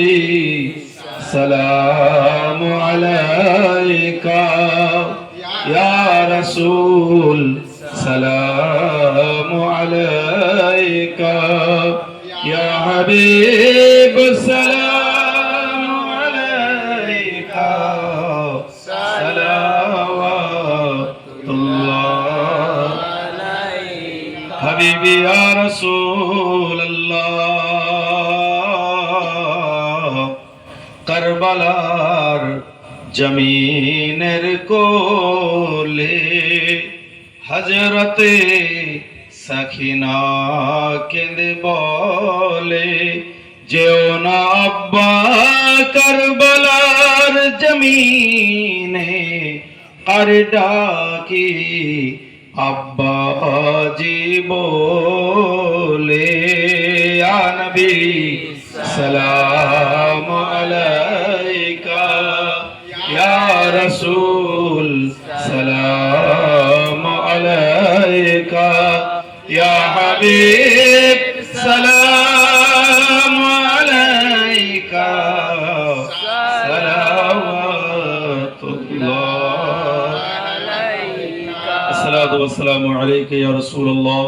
نبي سلام عليك يا رسول سلام عليك يا حبيب سلام عليك صلوات الله حبيبي يا رسول الله কারবালার জমিনের কোলে হযরতে সাকিনা কেঁদে বলে যেও না আব্বা কারবালার জমিনে আর ডাকি আব্বা জি বলে ইয়া নবী সালাম আলাইকা ইয়া রাসূল সালাম আলাইকা ইয়া হাবিব সালাম আলাইকা সালাওয়াতুল্লাহ আলাইকা আসসালাতু ওয়াসসালামু আলাইকা ইয়া রাসূলুল্লাহ